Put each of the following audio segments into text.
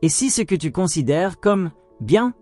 Et si ce que tu considères comme « bien »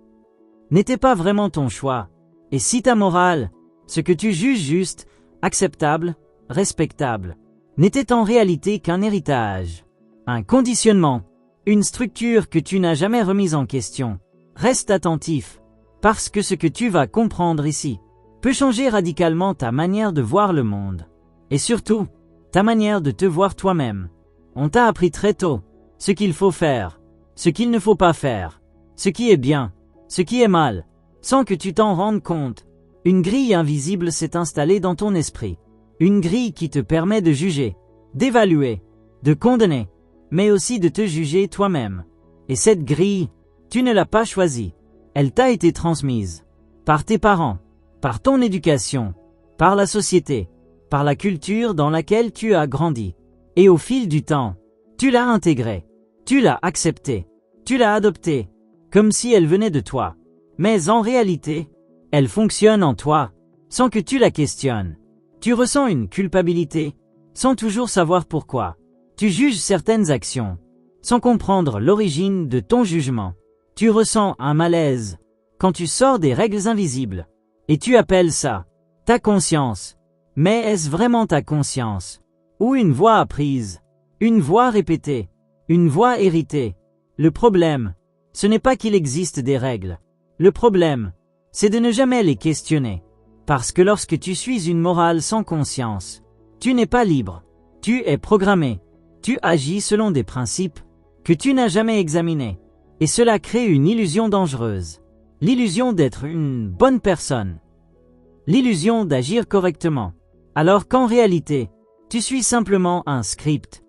n'était pas vraiment ton choix, et si ta morale, ce que tu juges juste, acceptable, respectable, n'était en réalité qu'un héritage, un conditionnement, une structure que tu n'as jamais remise en question, reste attentif, parce que ce que tu vas comprendre ici peut changer radicalement ta manière de voir le monde, et surtout, ta manière de te voir toi-même. On t'a appris très tôt ce qu'il faut faire, ce qu'il ne faut pas faire, ce qui est bien, ce qui est mal, sans que tu t'en rendes compte. Une grille invisible s'est installée dans ton esprit. Une grille qui te permet de juger, d'évaluer, de condamner, mais aussi de te juger toi-même. Et cette grille, tu ne l'as pas choisie. Elle t'a été transmise par tes parents, par ton éducation, par la société, par la culture dans laquelle tu as grandi. Et au fil du temps, tu l'as intégrée. Tu l'as acceptée, tu l'as adoptée, comme si elle venait de toi. Mais en réalité, elle fonctionne en toi, sans que tu la questionnes. Tu ressens une culpabilité, sans toujours savoir pourquoi. Tu juges certaines actions, sans comprendre l'origine de ton jugement. Tu ressens un malaise, quand tu sors des règles invisibles. Et tu appelles ça ta conscience. Mais est-ce vraiment ta conscience? Ou une voix apprise, une voix répétée? Une voix héritée. Le problème, ce n'est pas qu'il existe des règles. Le problème, c'est de ne jamais les questionner. Parce que lorsque tu suis une morale sans conscience, tu n'es pas libre. Tu es programmé. Tu agis selon des principes que tu n'as jamais examinés. Et cela crée une illusion dangereuse. L'illusion d'être une bonne personne. L'illusion d'agir correctement. Alors qu'en réalité, tu suis simplement un script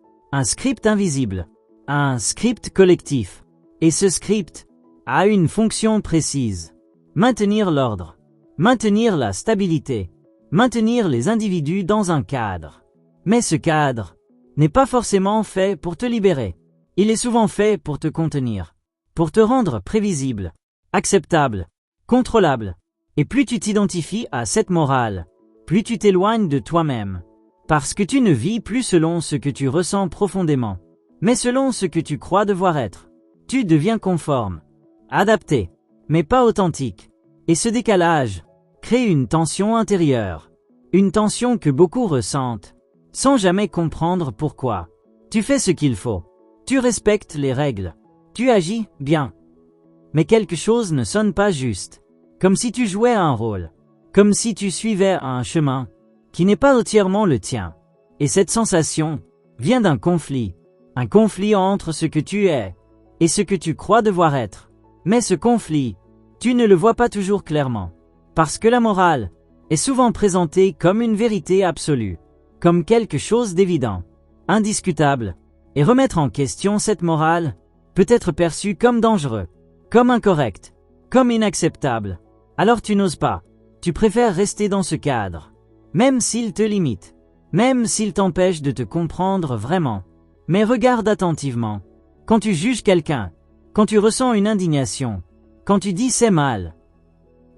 invisible. Un script collectif. Et ce script a une fonction précise. Maintenir l'ordre. Maintenir la stabilité. Maintenir les individus dans un cadre. Mais ce cadre n'est pas forcément fait pour te libérer. Il est souvent fait pour te contenir. Pour te rendre prévisible, acceptable, contrôlable. Et plus tu t'identifies à cette morale, plus tu t'éloignes de toi-même. Parce que tu ne vis plus selon ce que tu ressens profondément, mais selon ce que tu crois devoir être. Tu deviens conforme, adapté, mais pas authentique. Et ce décalage crée une tension intérieure. Une tension que beaucoup ressentent, sans jamais comprendre pourquoi. Tu fais ce qu'il faut. Tu respectes les règles. Tu agis bien. Mais quelque chose ne sonne pas juste. Comme si tu jouais un rôle. Comme si tu suivais un chemin qui n'est pas entièrement le tien. Et cette sensation vient d'un conflit. Un conflit entre ce que tu es et ce que tu crois devoir être. Mais ce conflit, tu ne le vois pas toujours clairement. Parce que la morale est souvent présentée comme une vérité absolue, comme quelque chose d'évident, indiscutable. Et remettre en question cette morale peut être perçu comme dangereux, comme incorrect, comme inacceptable. Alors tu n'oses pas. Tu préfères rester dans ce cadre, même s'il te limite, même s'il t'empêche de te comprendre vraiment. Mais regarde attentivement. Quand tu juges quelqu'un, quand tu ressens une indignation, quand tu dis c'est mal,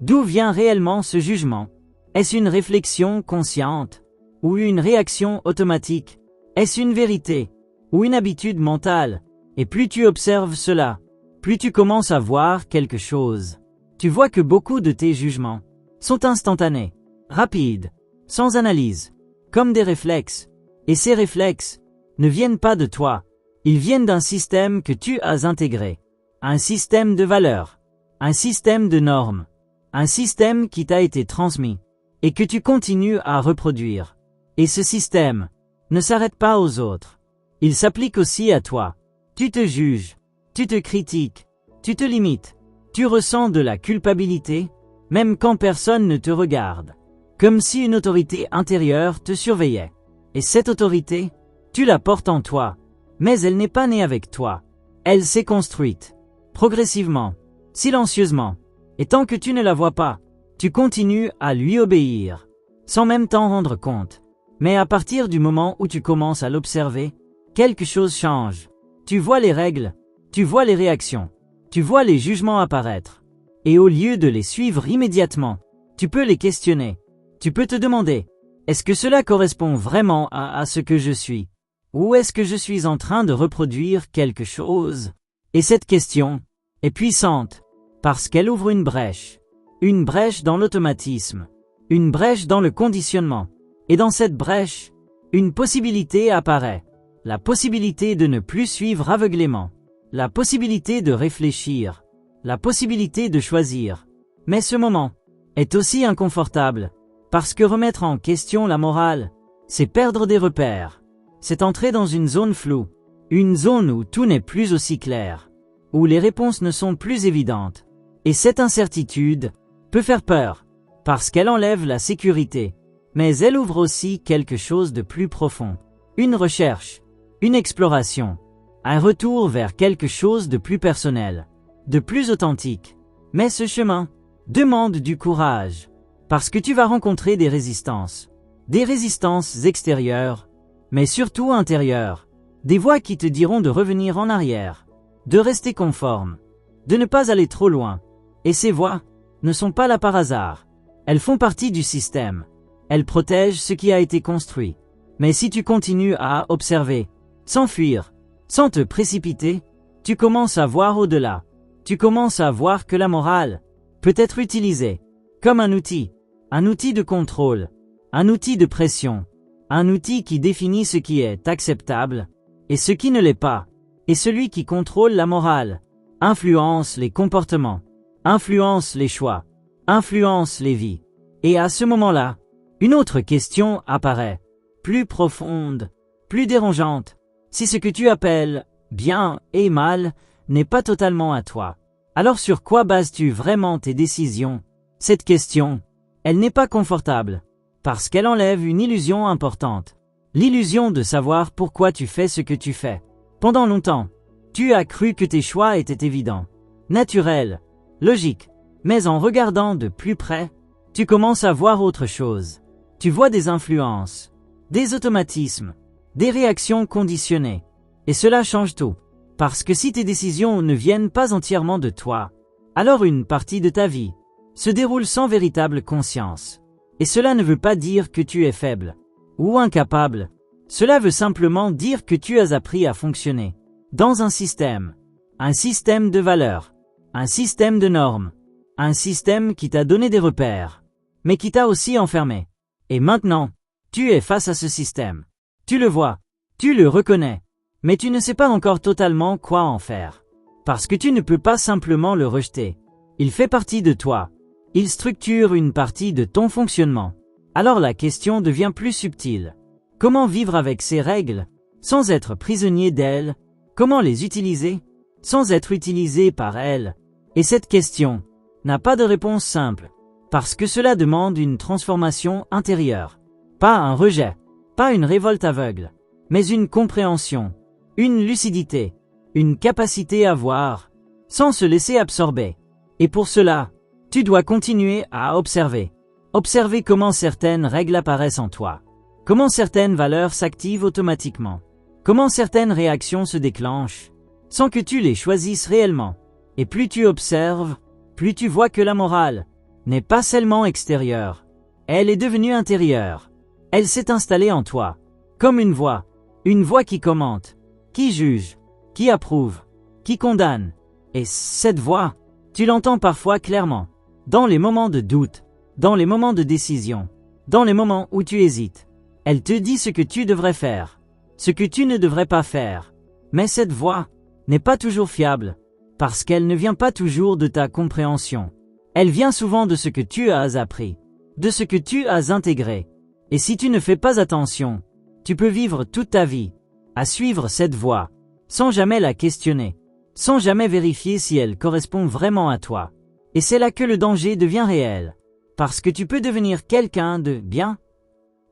d'où vient réellement ce jugement? Est-ce une réflexion consciente ou une réaction automatique? Est-ce une vérité ou une habitude mentale? Et plus tu observes cela, plus tu commences à voir quelque chose. Tu vois que beaucoup de tes jugements sont instantanés, rapides, sans analyse, comme des réflexes. Et ces réflexes ne viennent pas de toi, ils viennent d'un système que tu as intégré, un système de valeurs, un système de normes, un système qui t'a été transmis et que tu continues à reproduire. Et ce système ne s'arrête pas aux autres, il s'applique aussi à toi. Tu te juges, tu te critiques, tu te limites, tu ressens de la culpabilité, même quand personne ne te regarde, comme si une autorité intérieure te surveillait. Et cette autorité, tu la portes en toi, mais elle n'est pas née avec toi. Elle s'est construite, progressivement, silencieusement, et tant que tu ne la vois pas, tu continues à lui obéir, sans même t'en rendre compte. Mais à partir du moment où tu commences à l'observer, quelque chose change. Tu vois les règles, tu vois les réactions, tu vois les jugements apparaître. Et au lieu de les suivre immédiatement, tu peux les questionner. Tu peux te demander, est-ce que cela correspond vraiment à ce que je suis? Ou est-ce que je suis en train de reproduire quelque chose? Et cette question est puissante, parce qu'elle ouvre une brèche dans l'automatisme, une brèche dans le conditionnement. Et dans cette brèche, une possibilité apparaît. La possibilité de ne plus suivre aveuglément. La possibilité de réfléchir. La possibilité de choisir. Mais ce moment est aussi inconfortable, parce que remettre en question la morale, c'est perdre des repères. C'est entrer dans une zone floue. Une zone où tout n'est plus aussi clair. Où les réponses ne sont plus évidentes. Et cette incertitude peut faire peur, parce qu'elle enlève la sécurité. Mais elle ouvre aussi quelque chose de plus profond. Une recherche, une exploration, un retour vers quelque chose de plus personnel, de plus authentique. Mais ce chemin demande du courage, parce que tu vas rencontrer des résistances extérieures, mais surtout intérieures, des voix qui te diront de revenir en arrière, de rester conforme, de ne pas aller trop loin. Et ces voix ne sont pas là par hasard, elles font partie du système. Elle protège ce qui a été construit. Mais si tu continues à observer, sans fuir, sans te précipiter, tu commences à voir au-delà. Tu commences à voir que la morale peut être utilisée comme un outil de contrôle, un outil de pression, un outil qui définit ce qui est acceptable et ce qui ne l'est pas. Et celui qui contrôle la morale influence les comportements, influence les choix, influence les vies. Et à ce moment-là, une autre question apparaît, plus profonde, plus dérangeante. Si ce que tu appelles bien et mal n'est pas totalement à toi, alors sur quoi bases-tu vraiment tes décisions? Cette question, elle n'est pas confortable, parce qu'elle enlève une illusion importante. L'illusion de savoir pourquoi tu fais ce que tu fais. Pendant longtemps, tu as cru que tes choix étaient évidents, naturels, logiques, mais en regardant de plus près, tu commences à voir autre chose. Tu vois des influences, des automatismes, des réactions conditionnées. Et cela change tout. Parce que si tes décisions ne viennent pas entièrement de toi, alors une partie de ta vie se déroule sans véritable conscience. Et cela ne veut pas dire que tu es faible ou incapable. Cela veut simplement dire que tu as appris à fonctionner dans un système de valeurs, un système de normes, un système qui t'a donné des repères, mais qui t'a aussi enfermé. Et maintenant, tu es face à ce système. Tu le vois, tu le reconnais, mais tu ne sais pas encore totalement quoi en faire. Parce que tu ne peux pas simplement le rejeter. Il fait partie de toi. Il structure une partie de ton fonctionnement. Alors la question devient plus subtile. Comment vivre avec ces règles, sans être prisonnier d'elles? Comment les utiliser, sans être utilisé par elles? Et cette question n'a pas de réponse simple. Parce que cela demande une transformation intérieure. Pas un rejet, pas une révolte aveugle, mais une compréhension, une lucidité, une capacité à voir, sans se laisser absorber. Et pour cela, tu dois continuer à observer. Observer comment certaines règles apparaissent en toi. Comment certaines valeurs s'activent automatiquement. Comment certaines réactions se déclenchent, sans que tu les choisisses réellement. Et plus tu observes, plus tu vois que la morale n'est pas seulement extérieure. Elle est devenue intérieure. Elle s'est installée en toi, comme une voix qui commente, qui juge, qui approuve, qui condamne. Et cette voix, tu l'entends parfois clairement, dans les moments de doute, dans les moments de décision, dans les moments où tu hésites. Elle te dit ce que tu devrais faire, ce que tu ne devrais pas faire. Mais cette voix n'est pas toujours fiable, parce qu'elle ne vient pas toujours de ta compréhension. Elle vient souvent de ce que tu as appris, de ce que tu as intégré. Et si tu ne fais pas attention, tu peux vivre toute ta vie à suivre cette voie, sans jamais la questionner, sans jamais vérifier si elle correspond vraiment à toi. Et c'est là que le danger devient réel, parce que tu peux devenir quelqu'un de bien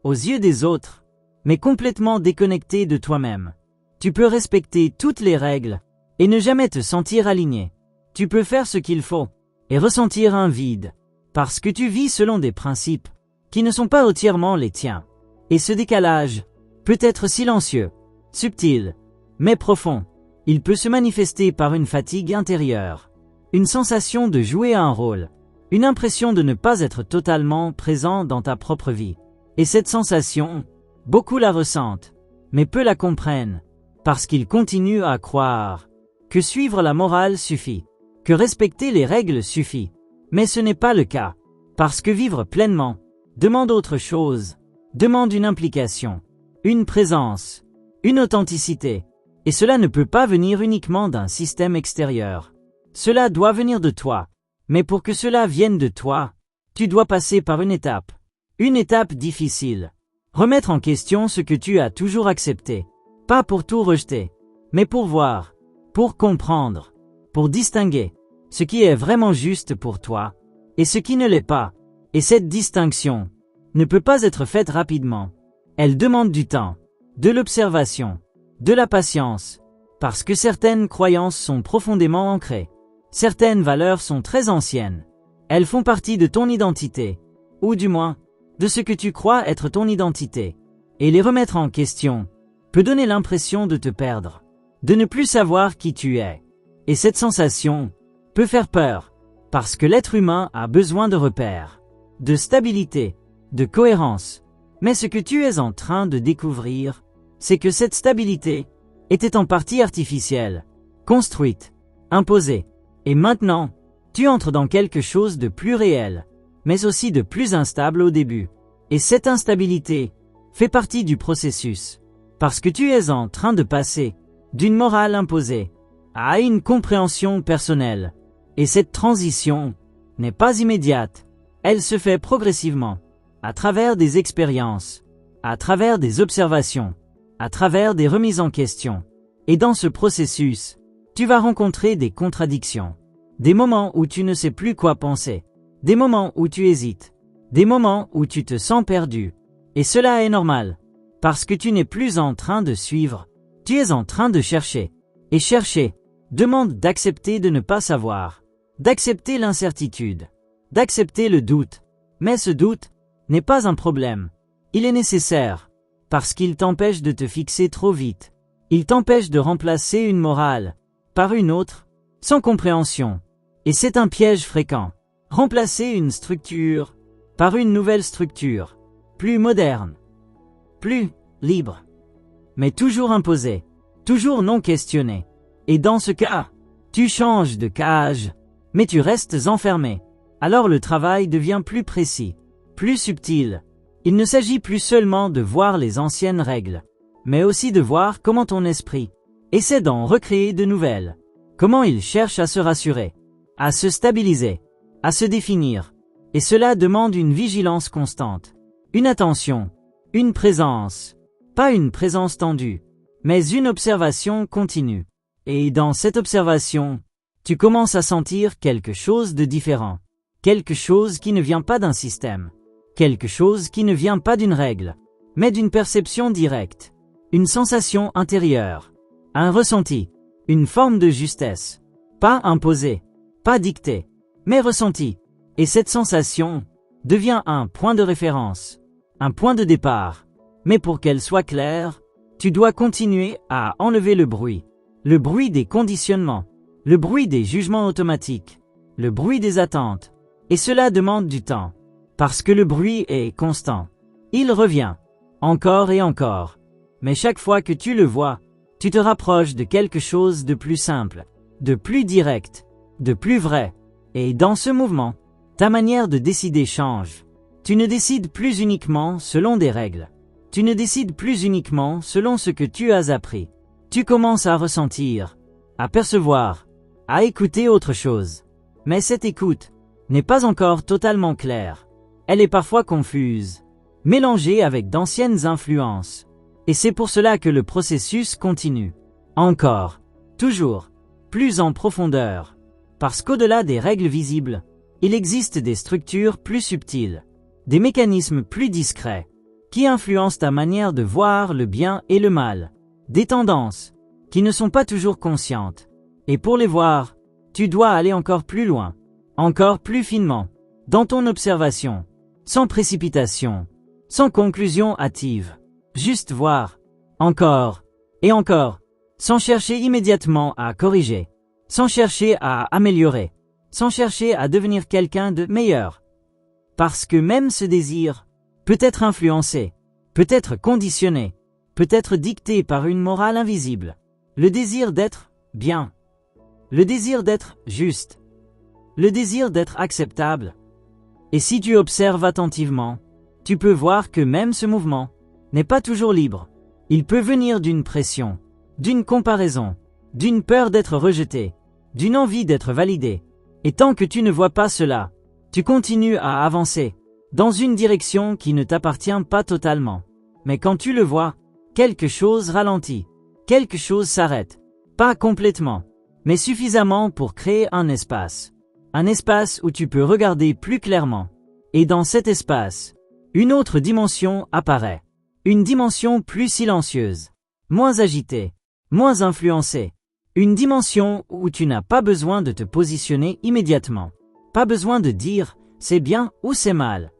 aux yeux des autres, mais complètement déconnecté de toi-même. Tu peux respecter toutes les règles et ne jamais te sentir aligné. Tu peux faire ce qu'il faut et ressentir un vide, parce que tu vis selon des principes qui ne sont pas entièrement les tiens. Et ce décalage peut être silencieux, subtil, mais profond. Il peut se manifester par une fatigue intérieure, une sensation de jouer un rôle, une impression de ne pas être totalement présent dans ta propre vie. Et cette sensation, beaucoup la ressentent, mais peu la comprennent, parce qu'ils continuent à croire que suivre la morale suffit, que respecter les règles suffit. Mais ce n'est pas le cas, parce que vivre pleinement demande autre chose, demande une implication, une présence, une authenticité. Et cela ne peut pas venir uniquement d'un système extérieur. Cela doit venir de toi. Mais pour que cela vienne de toi, tu dois passer par une étape difficile. Remettre en question ce que tu as toujours accepté. Pas pour tout rejeter, mais pour voir, pour comprendre, pour distinguer ce qui est vraiment juste pour toi et ce qui ne l'est pas. Et cette distinction ne peut pas être faite rapidement. Elle demande du temps, de l'observation, de la patience, parce que certaines croyances sont profondément ancrées. Certaines valeurs sont très anciennes. Elles font partie de ton identité, ou du moins, de ce que tu crois être ton identité. Et les remettre en question peut donner l'impression de te perdre, de ne plus savoir qui tu es. Et cette sensation peut faire peur, parce que l'être humain a besoin de repères, de stabilité, de cohérence. Mais ce que tu es en train de découvrir, c'est que cette stabilité était en partie artificielle, construite, imposée. Et maintenant, tu entres dans quelque chose de plus réel, mais aussi de plus instable au début. Et cette instabilité fait partie du processus, parce que tu es en train de passer d'une morale imposée à une compréhension personnelle. Et cette transition n'est pas immédiate, elle se fait progressivement, à travers des expériences, à travers des observations, à travers des remises en question. Et dans ce processus, tu vas rencontrer des contradictions, des moments où tu ne sais plus quoi penser, des moments où tu hésites, des moments où tu te sens perdu. Et cela est normal, parce que tu n'es plus en train de suivre, tu es en train de chercher. Et chercher demande d'accepter de ne pas savoir, d'accepter l'incertitude, d'accepter le doute. Mais ce doute n'est pas un problème, il est nécessaire, parce qu'il t'empêche de te fixer trop vite. Il t'empêche de remplacer une morale par une autre, sans compréhension. Et c'est un piège fréquent. Remplacer une structure par une nouvelle structure, plus moderne, plus libre, mais toujours imposée, toujours non questionnée. Et dans ce cas, tu changes de cage, mais tu restes enfermé. Alors le travail devient plus précis, plus subtil. Il ne s'agit plus seulement de voir les anciennes règles, mais aussi de voir comment ton esprit essaie d'en recréer de nouvelles. Comment il cherche à se rassurer, à se stabiliser, à se définir. Et cela demande une vigilance constante, une attention, une présence, pas une présence tendue, mais une observation continue. Et dans cette observation, tu commences à sentir quelque chose de différent, quelque chose qui ne vient pas d'un système, quelque chose qui ne vient pas d'une règle, mais d'une perception directe, une sensation intérieure, un ressenti, une forme de justesse, pas imposée, pas dictée, mais ressentie. Et cette sensation devient un point de référence, un point de départ. Mais pour qu'elle soit claire, tu dois continuer à enlever le bruit des conditionnements, le bruit des jugements automatiques, le bruit des attentes. Et cela demande du temps, parce que le bruit est constant. Il revient, encore et encore. Mais chaque fois que tu le vois, tu te rapproches de quelque chose de plus simple, de plus direct, de plus vrai. Et dans ce mouvement, ta manière de décider change. Tu ne décides plus uniquement selon des règles. Tu ne décides plus uniquement selon ce que tu as appris. Tu commences à ressentir, à percevoir, à écouter autre chose. Mais cette écoute n'est pas encore totalement claire. Elle est parfois confuse, mélangée avec d'anciennes influences. Et c'est pour cela que le processus continue. Encore, toujours, plus en profondeur. Parce qu'au-delà des règles visibles, il existe des structures plus subtiles, des mécanismes plus discrets, qui influencent ta manière de voir le bien et le mal, des tendances qui ne sont pas toujours conscientes. Et pour les voir, tu dois aller encore plus loin, encore plus finement, dans ton observation, sans précipitation, sans conclusion hâtive. Juste voir. Encore. Et encore. Sans chercher immédiatement à corriger. Sans chercher à améliorer. Sans chercher à devenir quelqu'un de meilleur. Parce que même ce désir peut être influencé, peut être conditionné, peut être dicté par une morale invisible. Le désir d'être bien. Le désir d'être juste. Le désir d'être acceptable. Et si tu observes attentivement, tu peux voir que même ce mouvement n'est pas toujours libre. Il peut venir d'une pression, d'une comparaison, d'une peur d'être rejeté, d'une envie d'être validé. Et tant que tu ne vois pas cela, tu continues à avancer dans une direction qui ne t'appartient pas totalement. Mais quand tu le vois, quelque chose ralentit, quelque chose s'arrête. Pas complètement, mais suffisamment pour créer un espace. Un espace où tu peux regarder plus clairement. Et dans cet espace, une autre dimension apparaît. Une dimension plus silencieuse, moins agitée, moins influencée. Une dimension où tu n'as pas besoin de te positionner immédiatement. Pas besoin de dire c'est bien ou c'est mal.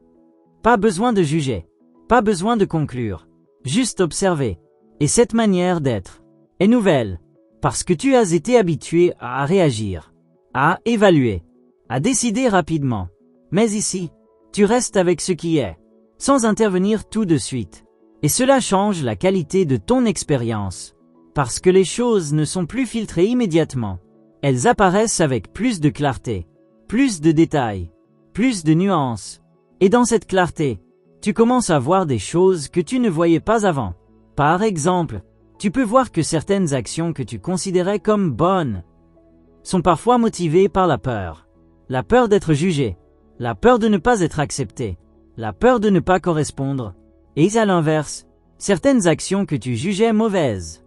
Pas besoin de juger. Pas besoin de conclure. Juste observer. Et cette manière d'être est nouvelle. Parce que tu as été habitué à réagir, à évaluer, à décider rapidement. Mais ici, tu restes avec ce qui est, sans intervenir tout de suite. Et cela change la qualité de ton expérience. Parce que les choses ne sont plus filtrées immédiatement. Elles apparaissent avec plus de clarté, plus de détails, plus de nuances. Et dans cette clarté, tu commences à voir des choses que tu ne voyais pas avant. Par exemple, tu peux voir que certaines actions que tu considérais comme bonnes sont parfois motivées par la peur. La peur d'être jugé, la peur de ne pas être accepté, la peur de ne pas correspondre. Et à l'inverse, certaines actions que tu jugeais mauvaises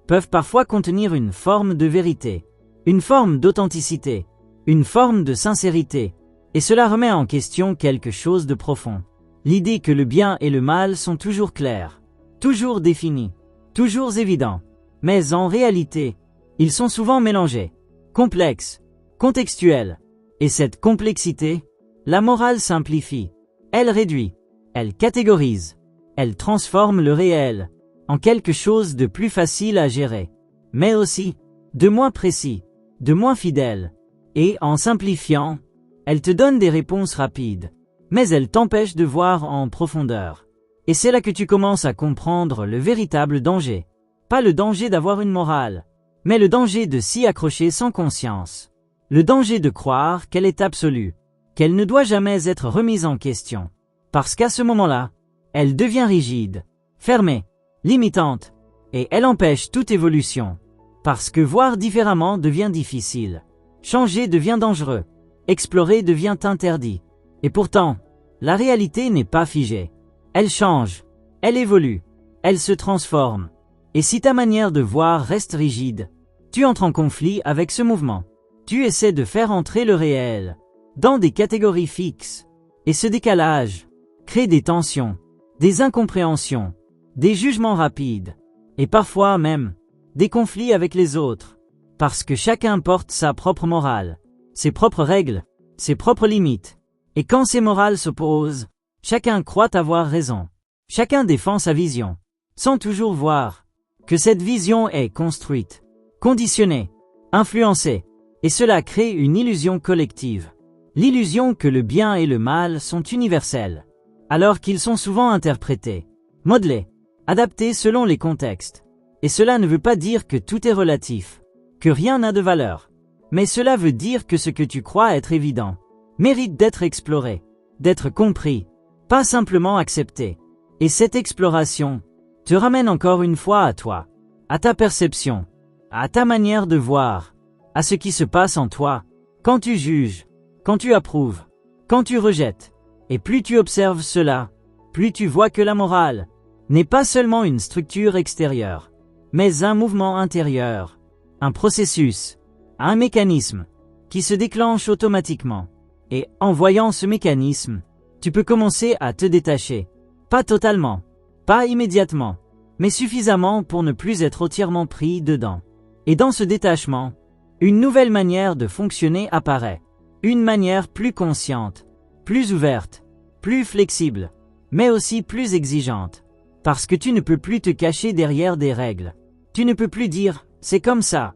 peuvent parfois contenir une forme de vérité, une forme d'authenticité, une forme de sincérité, et cela remet en question quelque chose de profond. L'idée que le bien et le mal sont toujours clairs, toujours définis, toujours évidents, mais en réalité, ils sont souvent mélangés, complexes, contextuels, et cette complexité, la morale simplifie, elle réduit, elle catégorise, elle transforme le réel en quelque chose de plus facile à gérer, mais aussi de moins précis, de moins fidèle, et en simplifiant, elle te donne des réponses rapides, mais elle t'empêche de voir en profondeur. Et c'est là que tu commences à comprendre le véritable danger. Pas le danger d'avoir une morale, mais le danger de s'y accrocher sans conscience. Le danger de croire qu'elle est absolue, qu'elle ne doit jamais être remise en question. Parce qu'à ce moment-là, elle devient rigide, fermée, limitante, et elle empêche toute évolution. Parce que voir différemment devient difficile. Changer devient dangereux. Explorer devient interdit. Et pourtant, la réalité n'est pas figée. Elle change, elle évolue, elle se transforme. Et si ta manière de voir reste rigide, tu entres en conflit avec ce mouvement. Tu essaies de faire entrer le réel dans des catégories fixes. Et ce décalage crée des tensions, des incompréhensions, des jugements rapides, et parfois même des conflits avec les autres. Parce que chacun porte sa propre morale, ses propres règles, ses propres limites. Et quand ces morales s'opposent, chacun croit avoir raison. Chacun défend sa vision, sans toujours voir que cette vision est construite, conditionnée, influencée, et cela crée une illusion collective. L'illusion que le bien et le mal sont universels, alors qu'ils sont souvent interprétés, modelés, adaptés selon les contextes. Et cela ne veut pas dire que tout est relatif, que rien n'a de valeur. Mais cela veut dire que ce que tu crois être évident mérite d'être exploré, d'être compris, pas simplement accepté. Et cette exploration te ramène encore une fois à toi, à ta perception, à ta manière de voir, à ce qui se passe en toi, quand tu juges, quand tu approuves, quand tu rejettes. Et plus tu observes cela, plus tu vois que la morale n'est pas seulement une structure extérieure, mais un mouvement intérieur, un processus, un mécanisme qui se déclenche automatiquement. Et en voyant ce mécanisme, tu peux commencer à te détacher. Pas totalement, pas immédiatement, mais suffisamment pour ne plus être entièrement pris dedans. Et dans ce détachement, une nouvelle manière de fonctionner apparaît. Une manière plus consciente, plus ouverte, plus flexible, mais aussi plus exigeante. Parce que tu ne peux plus te cacher derrière des règles. Tu ne peux plus dire « c'est comme ça ».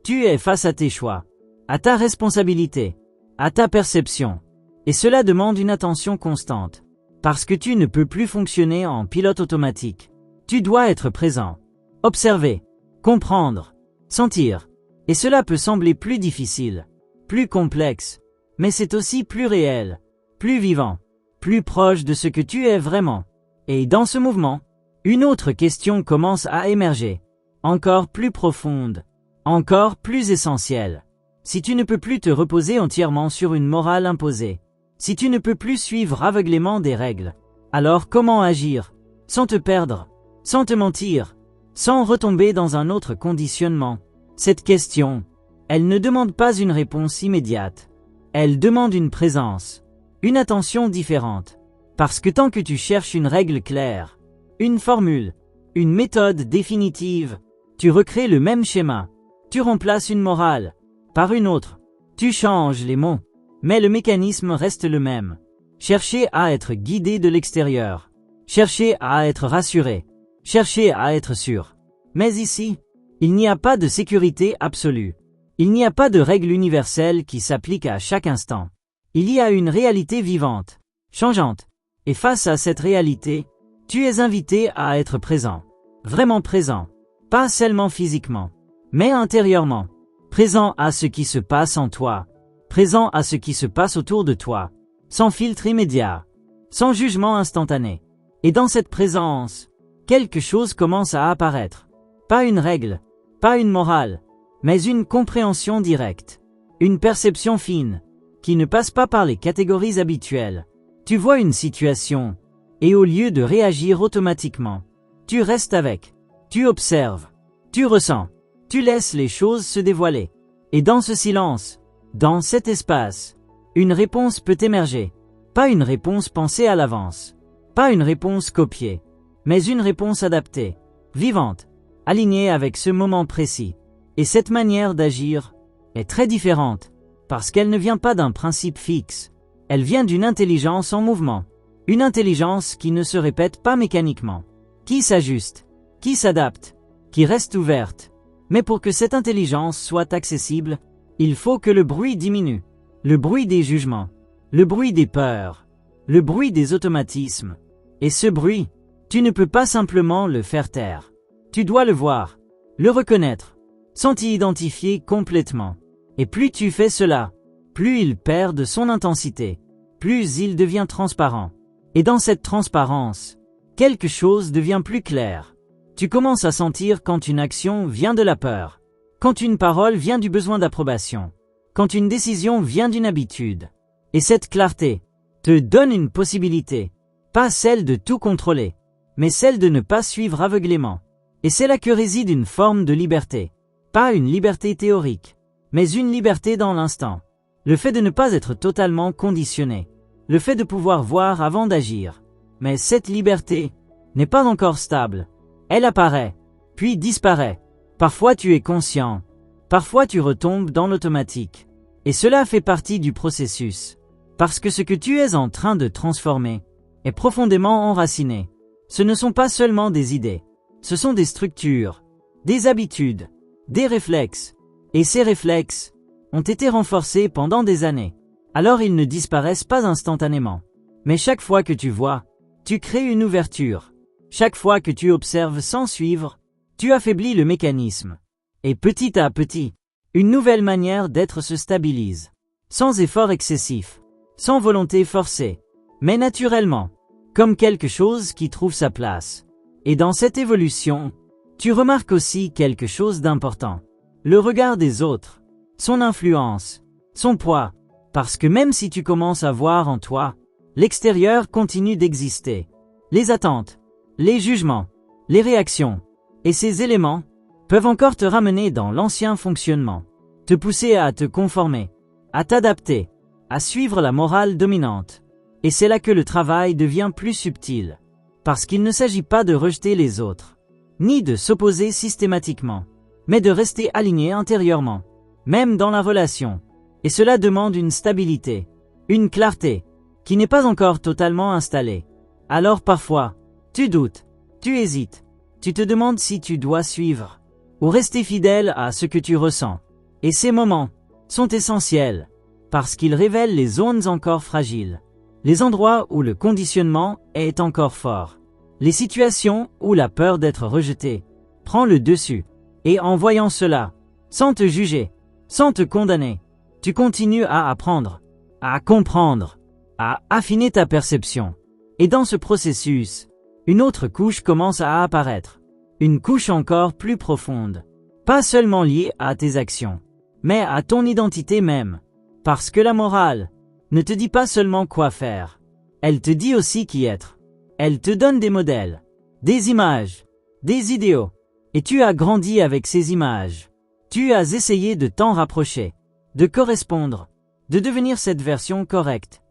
Tu es face à tes choix, à ta responsabilité, à ta perception. Et cela demande une attention constante. Parce que tu ne peux plus fonctionner en pilote automatique. Tu dois être présent, observer, comprendre, sentir. Et cela peut sembler plus difficile, plus complexe, mais c'est aussi plus réel, plus vivant, plus proche de ce que tu es vraiment. Et dans ce mouvement, une autre question commence à émerger, encore plus profonde, encore plus essentielle. Si tu ne peux plus te reposer entièrement sur une morale imposée, si tu ne peux plus suivre aveuglément des règles, alors comment agir, sans te perdre, sans te mentir, sans retomber dans un autre conditionnement? Cette question, elle ne demande pas une réponse immédiate. Elle demande une présence, une attention différente. Parce que tant que tu cherches une règle claire, une formule, une méthode définitive, tu recrées le même schéma. Tu remplaces une morale par une autre. Tu changes les mots, mais le mécanisme reste le même. Chercher à être guidé de l'extérieur. Chercher à être rassuré. Chercher à être sûr. Mais ici, il n'y a pas de sécurité absolue. Il n'y a pas de règle universelle qui s'applique à chaque instant. Il y a une réalité vivante, changeante. Et face à cette réalité, tu es invité à être présent. Vraiment présent. Pas seulement physiquement, mais intérieurement. Présent à ce qui se passe en toi. Présent à ce qui se passe autour de toi. Sans filtre immédiat. Sans jugement instantané. Et dans cette présence, quelque chose commence à apparaître. Pas une règle, pas une morale, mais une compréhension directe. Une perception fine, qui ne passe pas par les catégories habituelles. Tu vois une situation, et au lieu de réagir automatiquement, tu restes avec, tu observes, tu ressens, tu laisses les choses se dévoiler. Et dans ce silence, dans cet espace, une réponse peut émerger. Pas une réponse pensée à l'avance, pas une réponse copiée, mais une réponse adaptée, vivante, alignée avec ce moment précis. Et cette manière d'agir est très différente, parce qu'elle ne vient pas d'un principe fixe. Elle vient d'une intelligence en mouvement. Une intelligence qui ne se répète pas mécaniquement. Qui s'ajuste, qui s'adapte, qui reste ouverte. Mais pour que cette intelligence soit accessible, il faut que le bruit diminue. Le bruit des jugements, le bruit des peurs, le bruit des automatismes. Et ce bruit, tu ne peux pas simplement le faire taire. Tu dois le voir, le reconnaître, sans t'y identifier complètement. Et plus tu fais cela, plus il perd de son intensité, plus il devient transparent. Et dans cette transparence, quelque chose devient plus clair. Tu commences à sentir quand une action vient de la peur, quand une parole vient du besoin d'approbation, quand une décision vient d'une habitude. Et cette clarté te donne une possibilité, pas celle de tout contrôler, mais celle de ne pas suivre aveuglément. Et c'est là que réside une forme de liberté. Pas une liberté théorique, mais une liberté dans l'instant. Le fait de ne pas être totalement conditionné. Le fait de pouvoir voir avant d'agir. Mais cette liberté n'est pas encore stable. Elle apparaît, puis disparaît. Parfois tu es conscient. Parfois tu retombes dans l'automatique. Et cela fait partie du processus. Parce que ce que tu es en train de transformer est profondément enraciné. Ce ne sont pas seulement des idées. Ce sont des structures, des habitudes, des réflexes. Et ces réflexes ont été renforcés pendant des années. Alors ils ne disparaissent pas instantanément. Mais chaque fois que tu vois, tu crées une ouverture. Chaque fois que tu observes sans suivre, tu affaiblis le mécanisme. Et petit à petit, une nouvelle manière d'être se stabilise. Sans effort excessif, sans volonté forcée, mais naturellement, comme quelque chose qui trouve sa place. Et dans cette évolution, tu remarques aussi quelque chose d'important. Le regard des autres, son influence, son poids. Parce que même si tu commences à voir en toi, l'extérieur continue d'exister. Les attentes, les jugements, les réactions, et ces éléments peuvent encore te ramener dans l'ancien fonctionnement, te pousser à te conformer, à t'adapter, à suivre la morale dominante. Et c'est là que le travail devient plus subtil, parce qu'il ne s'agit pas de rejeter les autres, ni de s'opposer systématiquement, mais de rester aligné intérieurement, même dans la relation. Et cela demande une stabilité, une clarté, qui n'est pas encore totalement installée. Alors parfois, tu doutes, tu hésites, tu te demandes si tu dois suivre ou rester fidèle à ce que tu ressens. Et ces moments sont essentiels parce qu'ils révèlent les zones encore fragiles, les endroits où le conditionnement est encore fort, les situations où la peur d'être rejeté prend le dessus. Et en voyant cela, sans te juger, sans te condamner, tu continues à apprendre, à comprendre, à affiner ta perception. Et dans ce processus, une autre couche commence à apparaître. Une couche encore plus profonde. Pas seulement liée à tes actions, mais à ton identité même. Parce que la morale ne te dit pas seulement quoi faire. Elle te dit aussi qui être. Elle te donne des modèles, des images, des idéaux. Et tu as grandi avec ces images. Tu as essayé de t'en rapprocher, de correspondre, de devenir cette version correcte.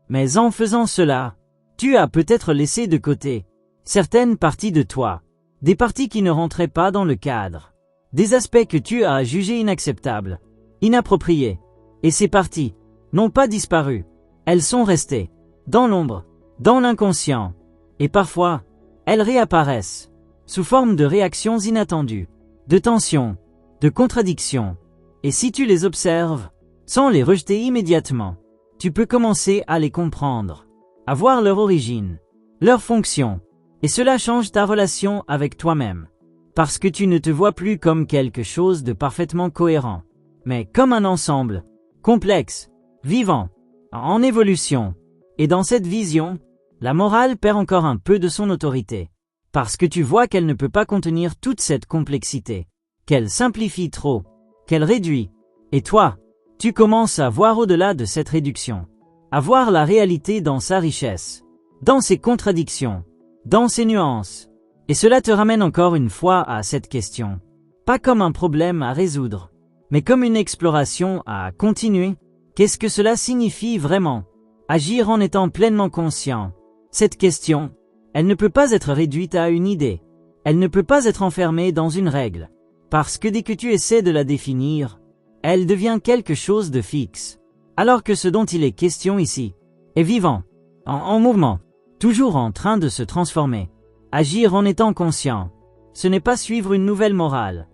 Mais en faisant cela, tu as peut-être laissé de côté certaines parties de toi, des parties qui ne rentraient pas dans le cadre, des aspects que tu as jugés inacceptables, inappropriés. Et ces parties n'ont pas disparu. Elles sont restées dans l'ombre, dans l'inconscient. Et parfois, elles réapparaissent sous forme de réactions inattendues, de tensions, de contradictions. Et si tu les observes, sans les rejeter immédiatement, tu peux commencer à les comprendre, à voir leur origine, leur fonction. Et cela change ta relation avec toi-même. Parce que tu ne te vois plus comme quelque chose de parfaitement cohérent, mais comme un ensemble, complexe, vivant, en évolution. Et dans cette vision, la morale perd encore un peu de son autorité. Parce que tu vois qu'elle ne peut pas contenir toute cette complexité, qu'elle simplifie trop, qu'elle réduit. Et toi, tu commences à voir au-delà de cette réduction, à voir la réalité dans sa richesse, dans ses contradictions, dans ses nuances. Et cela te ramène encore une fois à cette question, pas comme un problème à résoudre, mais comme une exploration à continuer. Qu'est-ce que cela signifie vraiment? Agir en étant pleinement conscient. Cette question, elle ne peut pas être réduite à une idée. Elle ne peut pas être enfermée dans une règle. Parce que dès que tu essaies de la définir, elle devient quelque chose de fixe. Alors que ce dont il est question ici est vivant, en mouvement, toujours en train de se transformer. Agir en étant conscient, ce n'est pas suivre une nouvelle morale.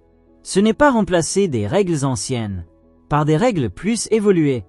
Ce n'est pas remplacer des règles anciennes par des règles plus évoluées.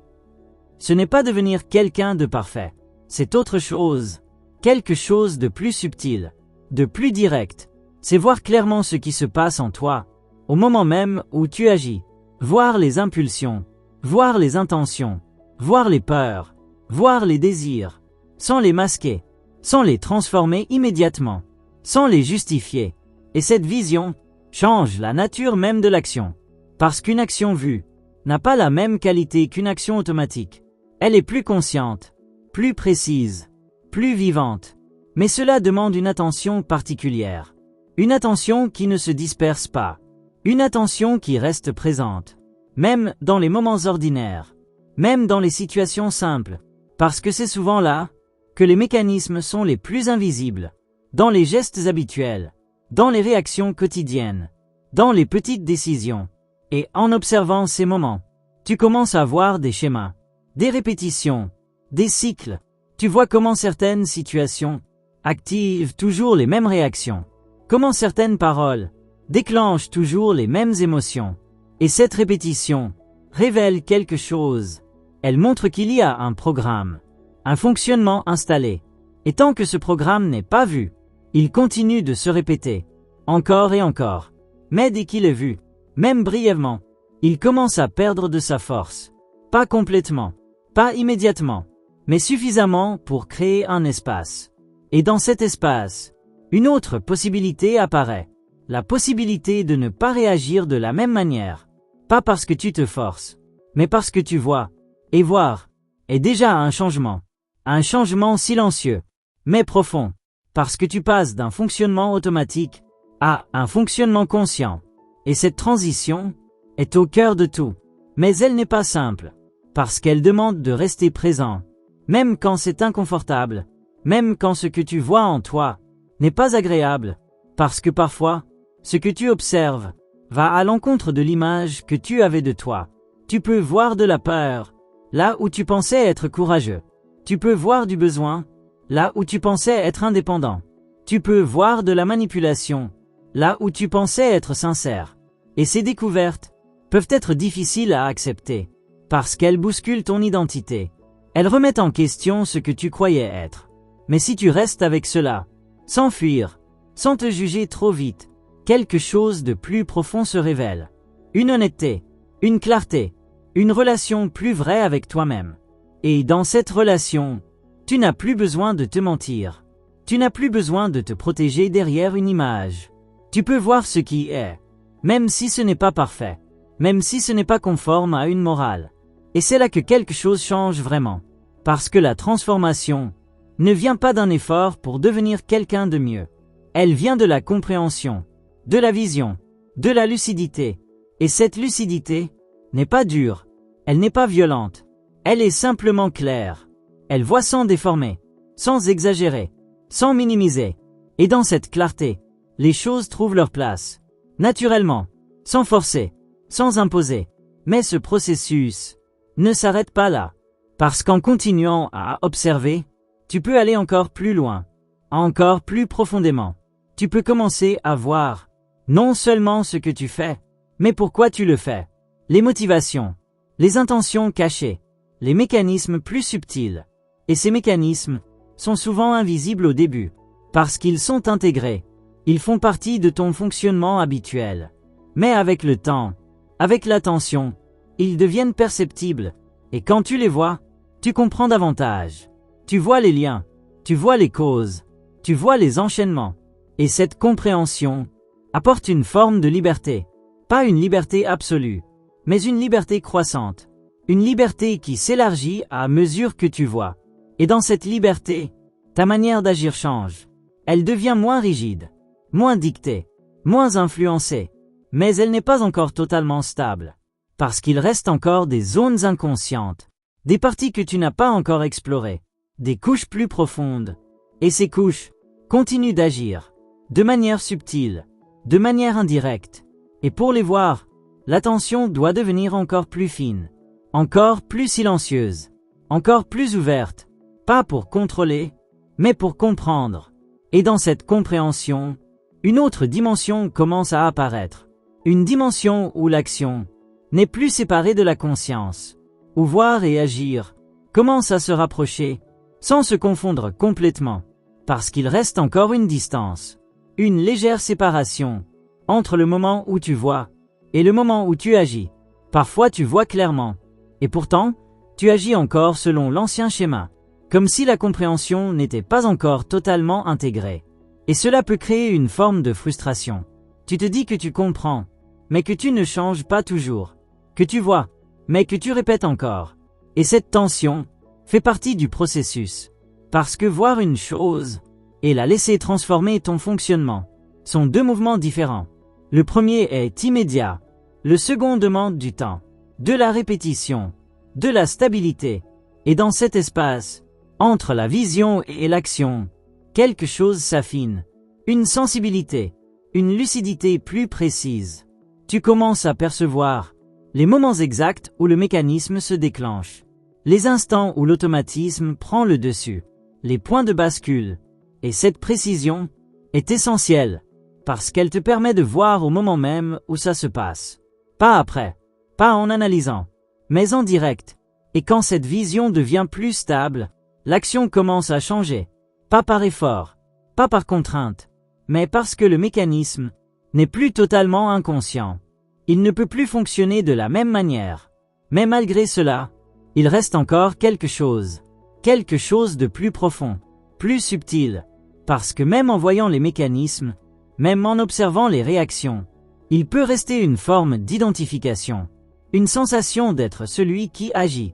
Ce n'est pas devenir quelqu'un de parfait. C'est autre chose. Quelque chose de plus subtil, de plus direct. C'est voir clairement ce qui se passe en toi, au moment même où tu agis. Voir les impulsions, voir les intentions, voir les peurs, voir les désirs, sans les masquer, sans les transformer immédiatement, sans les justifier. Et cette vision change la nature même de l'action. Parce qu'une action vue n'a pas la même qualité qu'une action automatique. Elle est plus consciente, plus précise, plus vivante. Mais cela demande une attention particulière. Une attention qui ne se disperse pas. Une attention qui reste présente. Même dans les moments ordinaires. Même dans les situations simples. Parce que c'est souvent là que les mécanismes sont les plus invisibles. Dans les gestes habituels. Dans les réactions quotidiennes. Dans les petites décisions. Et en observant ces moments, tu commences à voir des schémas, des répétitions, des cycles. Tu vois comment certaines situations activent toujours les mêmes réactions. Comment certaines paroles déclenchent toujours les mêmes émotions. Et cette répétition révèle quelque chose. Elle montre qu'il y a un programme, un fonctionnement installé. Et tant que ce programme n'est pas vu, il continue de se répéter, encore et encore. Mais dès qu'il est vu, même brièvement, il commence à perdre de sa force. Pas complètement, pas immédiatement, mais suffisamment pour créer un espace. Et dans cet espace, une autre possibilité apparaît. La possibilité de ne pas réagir de la même manière. Pas parce que tu te forces, mais parce que tu vois. Et voir est déjà un changement. Un changement silencieux, mais profond. Parce que tu passes d'un fonctionnement automatique à un fonctionnement conscient. Et cette transition est au cœur de tout. Mais elle n'est pas simple. Parce qu'elle demande de rester présent. Même quand c'est inconfortable. Même quand ce que tu vois en toi n'est pas agréable. Parce que parfois, ce que tu observes va à l'encontre de l'image que tu avais de toi. Tu peux voir de la peur, là où tu pensais être courageux. Tu peux voir du besoin, là où tu pensais être indépendant. Tu peux voir de la manipulation, là où tu pensais être sincère. Et ces découvertes peuvent être difficiles à accepter, parce qu'elles bousculent ton identité. Elles remettent en question ce que tu croyais être. Mais si tu restes avec cela, sans fuir, sans te juger trop vite, quelque chose de plus profond se révèle. Une honnêteté, une clarté, une relation plus vraie avec toi-même. Et dans cette relation, tu n'as plus besoin de te mentir. Tu n'as plus besoin de te protéger derrière une image. Tu peux voir ce qui est, même si ce n'est pas parfait, même si ce n'est pas conforme à une morale. Et c'est là que quelque chose change vraiment. Parce que la transformation ne vient pas d'un effort pour devenir quelqu'un de mieux. Elle vient de la compréhension, de la vision, de la lucidité. Et cette lucidité n'est pas dure, elle n'est pas violente, elle est simplement claire. Elle voit sans déformer, sans exagérer, sans minimiser. Et dans cette clarté, les choses trouvent leur place, naturellement, sans forcer, sans imposer. Mais ce processus ne s'arrête pas là. Parce qu'en continuant à observer, tu peux aller encore plus loin, encore plus profondément. Tu peux commencer à voir, non seulement ce que tu fais, mais pourquoi tu le fais. Les motivations, les intentions cachées, les mécanismes plus subtils. Et ces mécanismes sont souvent invisibles au début, parce qu'ils sont intégrés. Ils font partie de ton fonctionnement habituel. Mais avec le temps, avec l'attention, ils deviennent perceptibles. Et quand tu les vois, tu comprends davantage. Tu vois les liens, tu vois les causes, tu vois les enchaînements. Et cette compréhension apporte une forme de liberté. Pas une liberté absolue, mais une liberté croissante. Une liberté qui s'élargit à mesure que tu vois. Et dans cette liberté, ta manière d'agir change. Elle devient moins rigide, moins dictée, moins influencée. Mais elle n'est pas encore totalement stable. Parce qu'il reste encore des zones inconscientes. Des parties que tu n'as pas encore explorées, des couches plus profondes. Et ces couches continuent d'agir, de manière subtile, de manière indirecte. Et pour les voir, l'attention doit devenir encore plus fine, encore plus silencieuse, encore plus ouverte, pas pour contrôler, mais pour comprendre. Et dans cette compréhension, une autre dimension commence à apparaître. Une dimension où l'action n'est plus séparée de la conscience. Où voir et agir commence à se rapprocher, sans se confondre complètement, parce qu'il reste encore une distance, une légère séparation, entre le moment où tu vois, et le moment où tu agis. Parfois tu vois clairement, et pourtant, tu agis encore selon l'ancien schéma, comme si la compréhension n'était pas encore totalement intégrée. Et cela peut créer une forme de frustration. Tu te dis que tu comprends, mais que tu ne changes pas toujours, que tu vois, mais que tu répètes encore. Et cette tension fait partie du processus. Parce que voir une chose et la laisser transformer ton fonctionnement sont deux mouvements différents. Le premier est immédiat. Le second demande du temps, de la répétition, de la stabilité. Et dans cet espace, entre la vision et l'action, quelque chose s'affine. Une sensibilité, une lucidité plus précise. Tu commences à percevoir les moments exacts où le mécanisme se déclenche, les instants où l'automatisme prend le dessus, les points de bascule. Et cette précision est essentielle, parce qu'elle te permet de voir au moment même où ça se passe. Pas après, pas en analysant, mais en direct. Et quand cette vision devient plus stable, l'action commence à changer. Pas par effort, pas par contrainte, mais parce que le mécanisme n'est plus totalement inconscient. Il ne peut plus fonctionner de la même manière. Mais malgré cela, il reste encore quelque chose de plus profond, plus subtil, parce que même en voyant les mécanismes, même en observant les réactions, il peut rester une forme d'identification, une sensation d'être celui qui agit,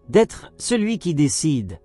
d'être celui qui décide.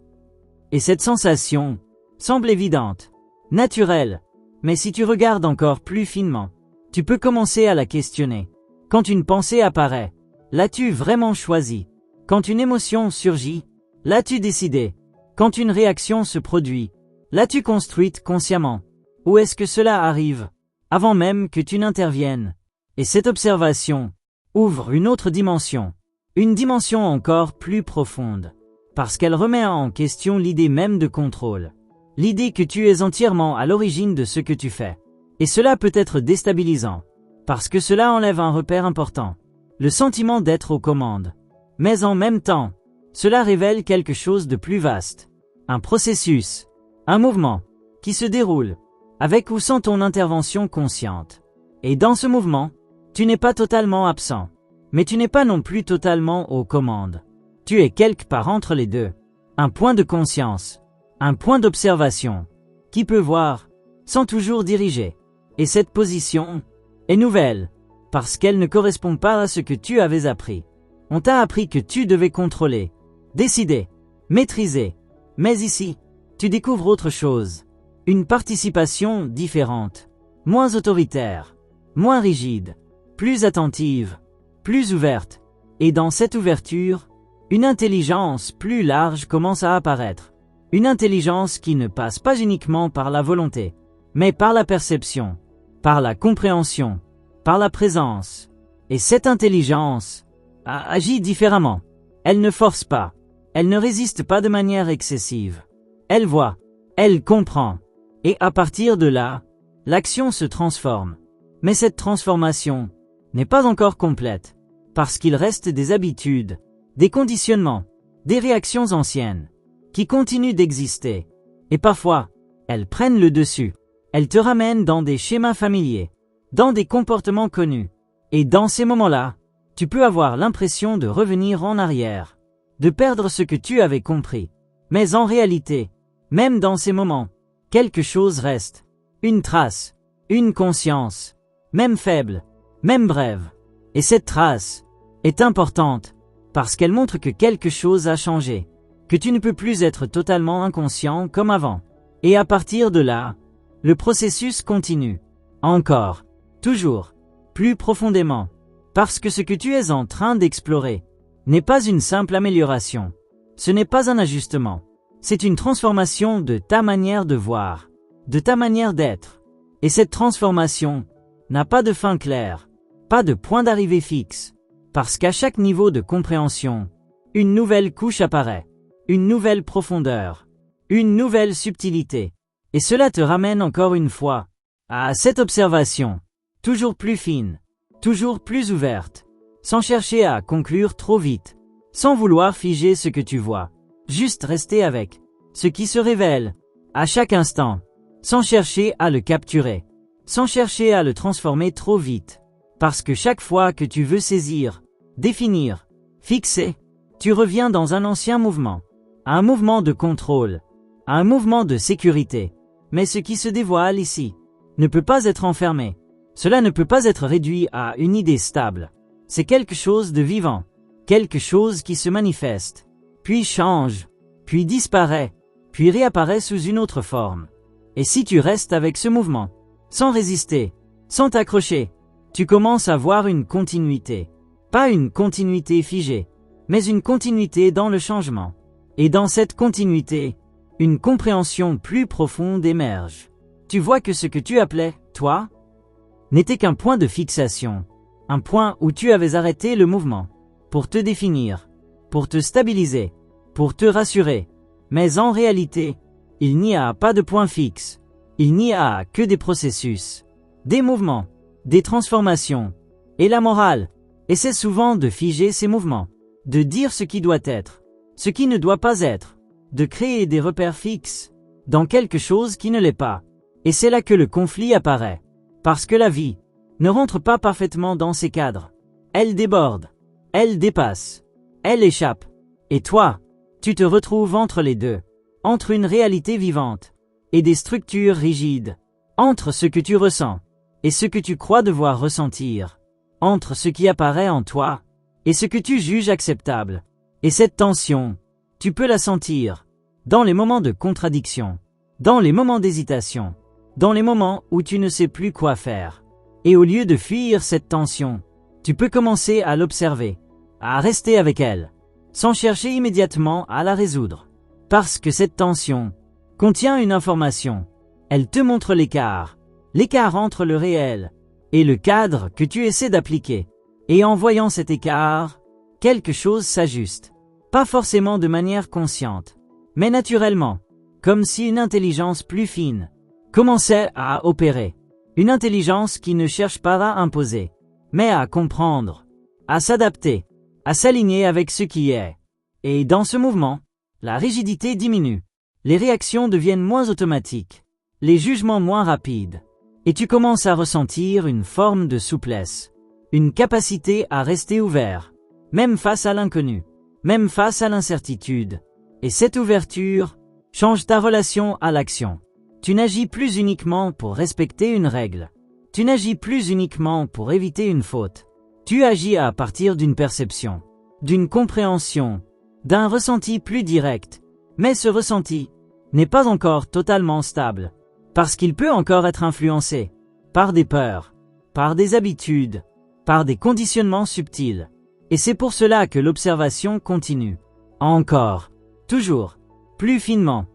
Et cette sensation semble évidente, naturelle, mais si tu regardes encore plus finement, tu peux commencer à la questionner. Quand une pensée apparaît, l'as-tu vraiment choisi? Quand une émotion surgit, l'as-tu décidé? Quand une réaction se produit, l'as-tu construite consciemment? Ou est-ce que cela arrive avant même que tu n'interviennes? Et cette observation ouvre une autre dimension, une dimension encore plus profonde. parce qu'elle remet en question l'idée même de contrôle. L'idée que tu es entièrement à l'origine de ce que tu fais. Et cela peut être déstabilisant, parce que cela enlève un repère important, le sentiment d'être aux commandes. Mais en même temps, cela révèle quelque chose de plus vaste. Un processus, un mouvement, qui se déroule, avec ou sans ton intervention consciente. Et dans ce mouvement, tu n'es pas totalement absent, mais tu n'es pas non plus totalement aux commandes. Tu es quelque part entre les deux. Un point de conscience, un point d'observation, qui peut voir, sans toujours diriger. Et cette position est nouvelle, parce qu'elle ne correspond pas à ce que tu avais appris. On t'a appris que tu devais contrôler, décider, maîtriser. Mais ici, tu découvres autre chose. Une participation différente, moins autoritaire, moins rigide, plus attentive, plus ouverte. Et dans cette ouverture, une intelligence plus large commence à apparaître. Une intelligence qui ne passe pas uniquement par la volonté, mais par la perception, par la compréhension, par la présence. Et cette intelligence agit différemment. Elle ne force pas. Elle ne résiste pas de manière excessive. Elle voit. Elle comprend. Et à partir de là, l'action se transforme. Mais cette transformation n'est pas encore complète, parce qu'il reste des habitudes, des conditionnements, des réactions anciennes, qui continuent d'exister. Et parfois, elles prennent le dessus. Elles te ramènent dans des schémas familiers, dans des comportements connus. Et dans ces moments-là, tu peux avoir l'impression de revenir en arrière, de perdre ce que tu avais compris. Mais en réalité, même dans ces moments, quelque chose reste. Une trace, une conscience, même faible, même brève. Et cette trace est importante, parce qu'elle montre que quelque chose a changé, que tu ne peux plus être totalement inconscient comme avant. Et à partir de là, le processus continue. Encore, toujours, plus profondément, parce que ce que tu es en train d'explorer n'est pas une simple amélioration. Ce n'est pas un ajustement. C'est une transformation de ta manière de voir, de ta manière d'être. Et cette transformation n'a pas de fin claire, pas de point d'arrivée fixe, parce qu'à chaque niveau de compréhension, une nouvelle couche apparaît, une nouvelle profondeur, une nouvelle subtilité. Et cela te ramène encore une fois à cette observation, toujours plus fine, toujours plus ouverte, sans chercher à conclure trop vite, sans vouloir figer ce que tu vois, juste rester avec ce qui se révèle à chaque instant, sans chercher à le capturer, sans chercher à le transformer trop vite, parce que chaque fois que tu veux saisir, définir, fixer, tu reviens dans un ancien mouvement, à un mouvement de contrôle, à un mouvement de sécurité. Mais ce qui se dévoile ici ne peut pas être enfermé. Cela ne peut pas être réduit à une idée stable. C'est quelque chose de vivant, quelque chose qui se manifeste, puis change, puis disparaît, puis réapparaît sous une autre forme. Et si tu restes avec ce mouvement, sans résister, sans t'accrocher, tu commences à voir une continuité. Pas une continuité figée, mais une continuité dans le changement. Et dans cette continuité, une compréhension plus profonde émerge. Tu vois que ce que tu appelais, toi, n'était qu'un point de fixation, un point où tu avais arrêté le mouvement, pour te définir, pour te stabiliser, pour te rassurer. Mais en réalité, il n'y a pas de point fixe, il n'y a que des processus, des mouvements, des transformations, et la morale, et c'est souvent de figer ces mouvements, de dire ce qui doit être, ce qui ne doit pas être, de créer des repères fixes dans quelque chose qui ne l'est pas. Et c'est là que le conflit apparaît. Parce que la vie ne rentre pas parfaitement dans ces cadres. Elle déborde, elle dépasse, elle échappe. Et toi, tu te retrouves entre les deux, entre une réalité vivante et des structures rigides, entre ce que tu ressens et ce que tu crois devoir ressentir, entre ce qui apparaît en toi et ce que tu juges acceptable. Et cette tension, tu peux la sentir dans les moments de contradiction, dans les moments d'hésitation, dans les moments où tu ne sais plus quoi faire. Et au lieu de fuir cette tension, tu peux commencer à l'observer, à rester avec elle, sans chercher immédiatement à la résoudre. Parce que cette tension contient une information. Elle te montre l'écart entre le réel et le cadre que tu essaies d'appliquer. Et en voyant cet écart, quelque chose s'ajuste. Pas forcément de manière consciente, mais naturellement, comme si une intelligence plus fine commençait à opérer. Une intelligence qui ne cherche pas à imposer, mais à comprendre, à s'adapter, à s'aligner avec ce qui est. Et dans ce mouvement, la rigidité diminue. Les réactions deviennent moins automatiques, les jugements moins rapides, et tu commences à ressentir une forme de souplesse, une capacité à rester ouvert, même face à l'inconnu, même face à l'incertitude. Et cette ouverture change ta relation à l'action. Tu n'agis plus uniquement pour respecter une règle. Tu n'agis plus uniquement pour éviter une faute. Tu agis à partir d'une perception, d'une compréhension, d'un ressenti plus direct. Mais ce ressenti n'est pas encore totalement stable, parce qu'il peut encore être influencé par des peurs, par des habitudes, par des conditionnements subtils. Et c'est pour cela que l'observation continue. Encore, toujours, plus finement.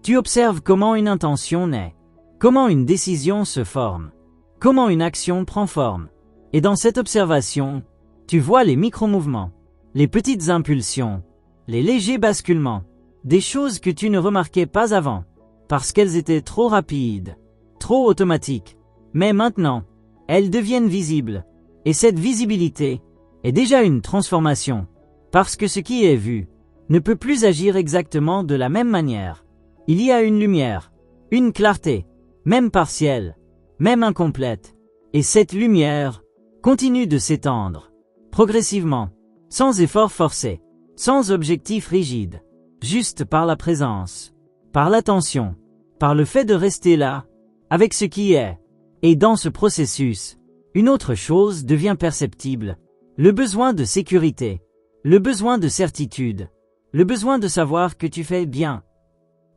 Tu observes comment une intention naît, comment une décision se forme, comment une action prend forme. Et dans cette observation, tu vois les micro-mouvements, les petites impulsions, les légers basculements, des choses que tu ne remarquais pas avant, parce qu'elles étaient trop rapides, trop automatiques. Mais maintenant, elles deviennent visibles. Et cette visibilité est déjà une transformation, parce que ce qui est vu ne peut plus agir exactement de la même manière. Il y a une lumière, une clarté, même partielle, même incomplète. Et cette lumière continue de s'étendre, progressivement, sans effort forcé, sans objectif rigide, juste par la présence, par l'attention, par le fait de rester là, avec ce qui est. Et dans ce processus, une autre chose devient perceptible, le besoin de sécurité, le besoin de certitude, le besoin de savoir que tu fais bien.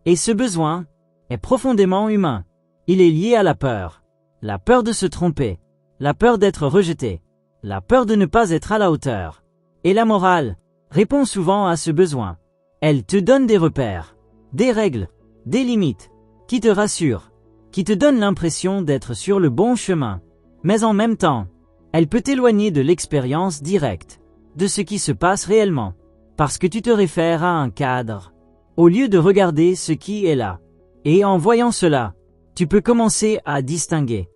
Et ce besoin est profondément humain. Il est lié à la peur de se tromper, la peur d'être rejeté, la peur de ne pas être à la hauteur. Et la morale répond souvent à ce besoin. Elle te donne des repères, des règles, des limites, qui te rassurent, qui te donnent l'impression d'être sur le bon chemin. Mais en même temps, elle peut t'éloigner de l'expérience directe, de ce qui se passe réellement, parce que tu te réfères à un cadre, au lieu de regarder ce qui est là. Et en voyant cela, tu peux commencer à distinguer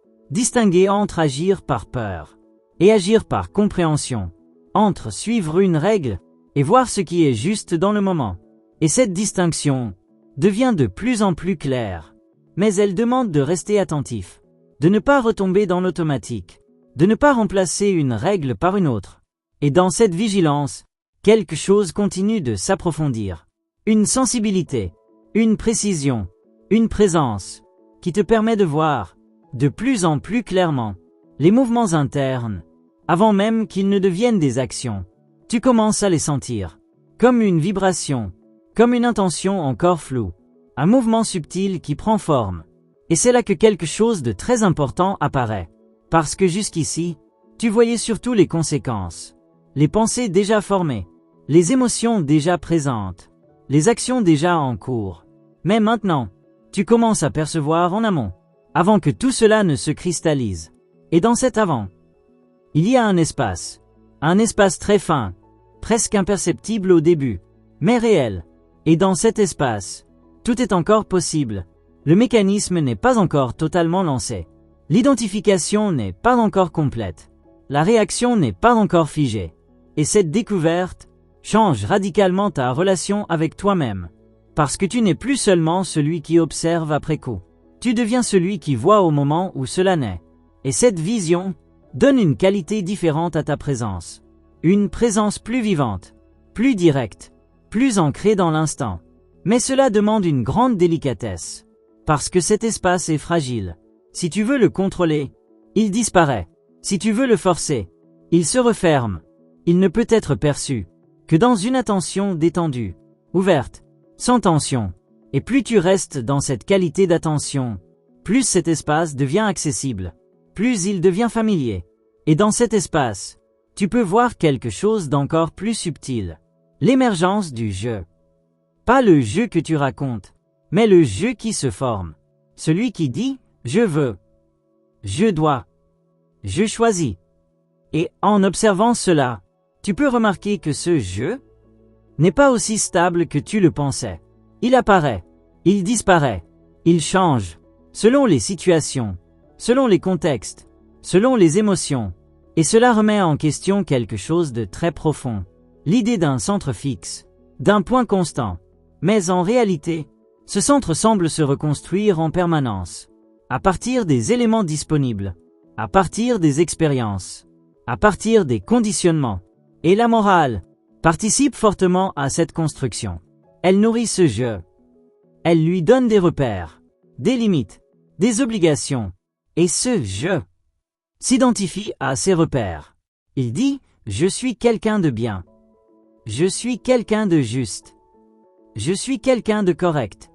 entre agir par peur et agir par compréhension, entre suivre une règle et voir ce qui est juste dans le moment. Et cette distinction devient de plus en plus claire, mais elle demande de rester attentif, de ne pas retomber dans l'automatique, de ne pas remplacer une règle par une autre. Et dans cette vigilance, quelque chose continue de s'approfondir. Une sensibilité, une précision, une présence, qui te permet de voir, de plus en plus clairement, les mouvements internes, avant même qu'ils ne deviennent des actions. Tu commences à les sentir, comme une vibration, comme une intention encore floue, un mouvement subtil qui prend forme. Et c'est là que quelque chose de très important apparaît. Parce que jusqu'ici, tu voyais surtout les conséquences, les pensées déjà formées, les émotions déjà présentes, les actions déjà en cours. Mais maintenant, tu commences à percevoir en amont, avant que tout cela ne se cristallise. Et dans cet avant, il y a un espace très fin, presque imperceptible au début, mais réel. Et dans cet espace, tout est encore possible. Le mécanisme n'est pas encore totalement lancé. L'identification n'est pas encore complète. La réaction n'est pas encore figée. Et cette découverte change radicalement ta relation avec toi-même. Parce que tu n'es plus seulement celui qui observe après coup. Tu deviens celui qui voit au moment où cela naît. Et cette vision donne une qualité différente à ta présence. Une présence plus vivante, plus directe, plus ancrée dans l'instant. Mais cela demande une grande délicatesse. Parce que cet espace est fragile. Si tu veux le contrôler, il disparaît. Si tu veux le forcer, il se referme. Il ne peut être perçu que dans une attention détendue, ouverte, sans tension. Et plus tu restes dans cette qualité d'attention, plus cet espace devient accessible, plus il devient familier. Et dans cet espace, tu peux voir quelque chose d'encore plus subtil. L'émergence du jeu. Pas le jeu que tu racontes, mais le jeu qui se forme. Celui qui dit « je veux »,« je dois »,« je choisis ». Et en observant cela, tu peux remarquer que ce « je » n'est pas aussi stable que tu le pensais. Il apparaît, il disparaît, il change, selon les situations, selon les contextes, selon les émotions, et cela remet en question quelque chose de très profond, l'idée d'un centre fixe, d'un point constant. Mais en réalité, ce centre semble se reconstruire en permanence, à partir des éléments disponibles, à partir des expériences, à partir des conditionnements. Et la morale participe fortement à cette construction. Elle nourrit ce jeu. Elle lui donne des repères, des limites, des obligations. Et ce jeu s'identifie à ses repères. Il dit « Je suis quelqu'un de bien. Je suis quelqu'un de juste. Je suis quelqu'un de correct. »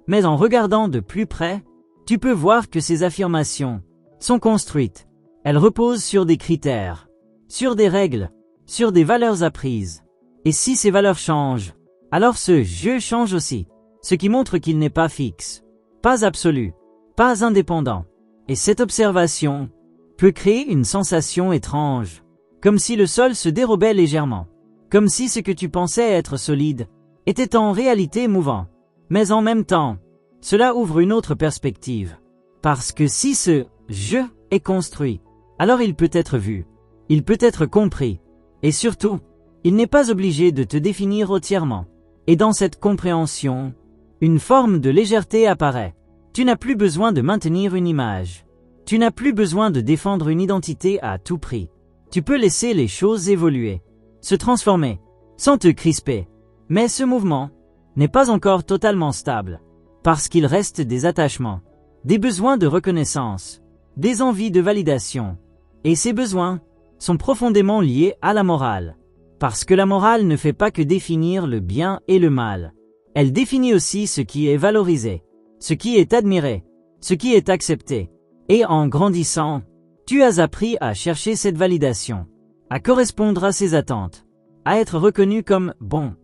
Mais en regardant de plus près, tu peux voir que ces affirmations sont construites. Elles reposent sur des critères, sur des règles, sur des valeurs apprises. Et si ces valeurs changent, alors ce jeu change aussi, ce qui montre qu'il n'est pas fixe, pas absolu, pas indépendant. Et cette observation peut créer une sensation étrange, comme si le sol se dérobait légèrement, comme si ce que tu pensais être solide était en réalité mouvant. Mais en même temps, cela ouvre une autre perspective. Parce que si ce « je » est construit, alors il peut être vu, il peut être compris, et surtout, il n'est pas obligé de te définir entièrement. Et dans cette compréhension, une forme de légèreté apparaît. Tu n'as plus besoin de maintenir une image. Tu n'as plus besoin de défendre une identité à tout prix. Tu peux laisser les choses évoluer, se transformer, sans te crisper. Mais ce mouvement n'est pas encore totalement stable, parce qu'il reste des attachements, des besoins de reconnaissance, des envies de validation. Et ces besoins sont profondément liés à la morale. Parce que la morale ne fait pas que définir le bien et le mal. Elle définit aussi ce qui est valorisé, ce qui est admiré, ce qui est accepté. Et en grandissant, tu as appris à chercher cette validation, à correspondre à ses attentes, à être reconnu comme bon,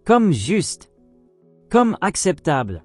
comme juste, comme acceptable.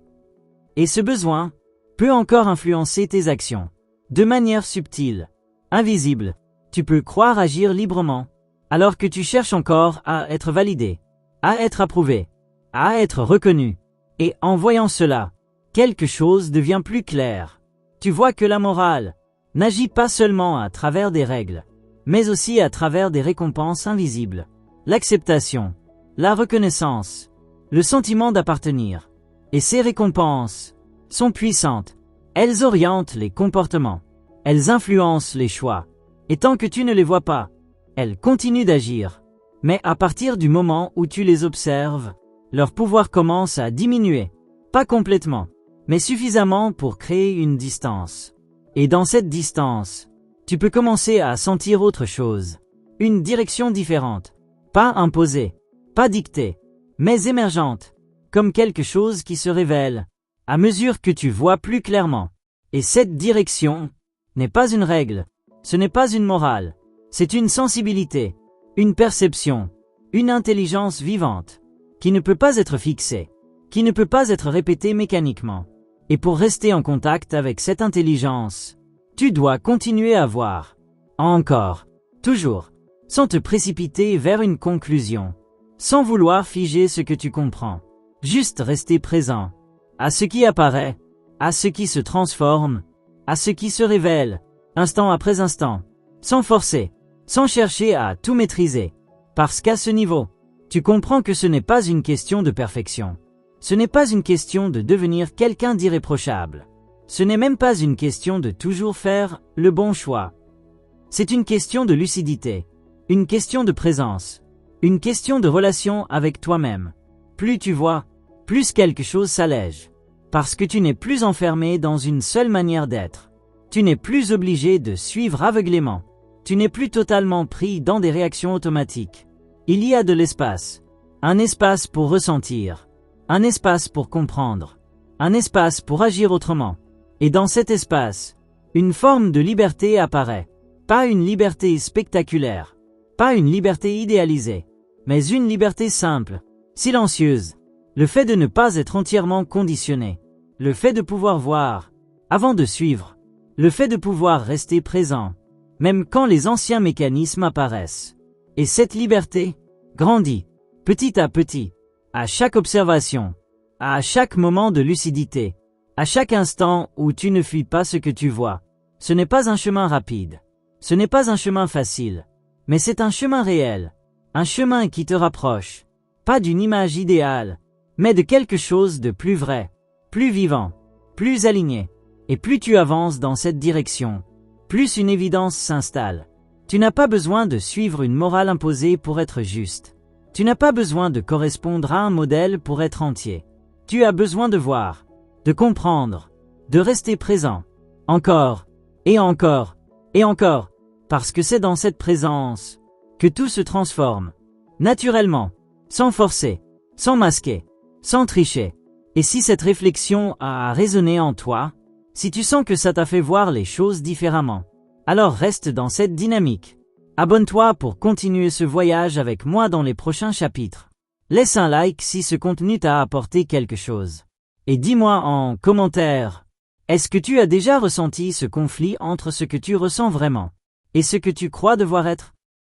Et ce besoin peut encore influencer tes actions, de manière subtile, invisible. Tu peux croire agir librement, alors que tu cherches encore à être validé, à être approuvé, à être reconnu. Et en voyant cela, quelque chose devient plus clair. Tu vois que la morale n'agit pas seulement à travers des règles, mais aussi à travers des récompenses invisibles. L'acceptation, la reconnaissance, le sentiment d'appartenir. Et ces récompenses sont puissantes. Elles orientent les comportements. Elles influencent les choix. Et tant que tu ne les vois pas, elles continuent d'agir. Mais à partir du moment où tu les observes, leur pouvoir commence à diminuer. Pas complètement, mais suffisamment pour créer une distance. Et dans cette distance, tu peux commencer à sentir autre chose. Une direction différente. Pas imposée, pas dictée, mais émergente. Comme quelque chose qui se révèle, à mesure que tu vois plus clairement. Et cette direction n'est pas une règle, ce n'est pas une morale, c'est une sensibilité, une perception, une intelligence vivante, qui ne peut pas être fixée, qui ne peut pas être répétée mécaniquement. Et pour rester en contact avec cette intelligence, tu dois continuer à voir, encore, toujours, sans te précipiter vers une conclusion, sans vouloir figer ce que tu comprends. Juste rester présent, à ce qui apparaît, à ce qui se transforme, à ce qui se révèle, instant après instant, sans forcer, sans chercher à tout maîtriser. Parce qu'à ce niveau, tu comprends que ce n'est pas une question de perfection. Ce n'est pas une question de devenir quelqu'un d'irréprochable. Ce n'est même pas une question de toujours faire le bon choix. C'est une question de lucidité, une question de présence, une question de relation avec toi-même. Plus tu vois, plus quelque chose s'allège. Parce que tu n'es plus enfermé dans une seule manière d'être. Tu n'es plus obligé de suivre aveuglément. Tu n'es plus totalement pris dans des réactions automatiques. Il y a de l'espace. Un espace pour ressentir. Un espace pour comprendre. Un espace pour agir autrement. Et dans cet espace, une forme de liberté apparaît. Pas une liberté spectaculaire. Pas une liberté idéalisée. Mais une liberté simple, silencieuse. Le fait de ne pas être entièrement conditionné. Le fait de pouvoir voir, avant de suivre. Le fait de pouvoir rester présent, même quand les anciens mécanismes apparaissent. Et cette liberté grandit, Petit à petit, à chaque observation, à chaque moment de lucidité, à chaque instant où tu ne fuis pas ce que tu vois. Ce n'est pas un chemin rapide. Ce n'est pas un chemin facile. Mais c'est un chemin réel. Un chemin qui te rapproche. Pas d'une image idéale, mais de quelque chose de plus vrai, plus vivant, plus aligné. Et plus tu avances dans cette direction, plus une évidence s'installe. Tu n'as pas besoin de suivre une morale imposée pour être juste. Tu n'as pas besoin de correspondre à un modèle pour être entier. Tu as besoin de voir, de comprendre, de rester présent. Encore, et encore, et encore, parce que c'est dans cette présence que tout se transforme. Naturellement, sans forcer, sans masquer, sans tricher. Et si cette réflexion a résonné en toi, si tu sens que ça t'a fait voir les choses différemment, alors reste dans cette dynamique. Abonne-toi pour continuer ce voyage avec moi dans les prochains chapitres. Laisse un like si ce contenu t'a apporté quelque chose. Et dis-moi en commentaire, est-ce que tu as déjà ressenti ce conflit entre ce que tu ressens vraiment et ce que tu crois devoir être ?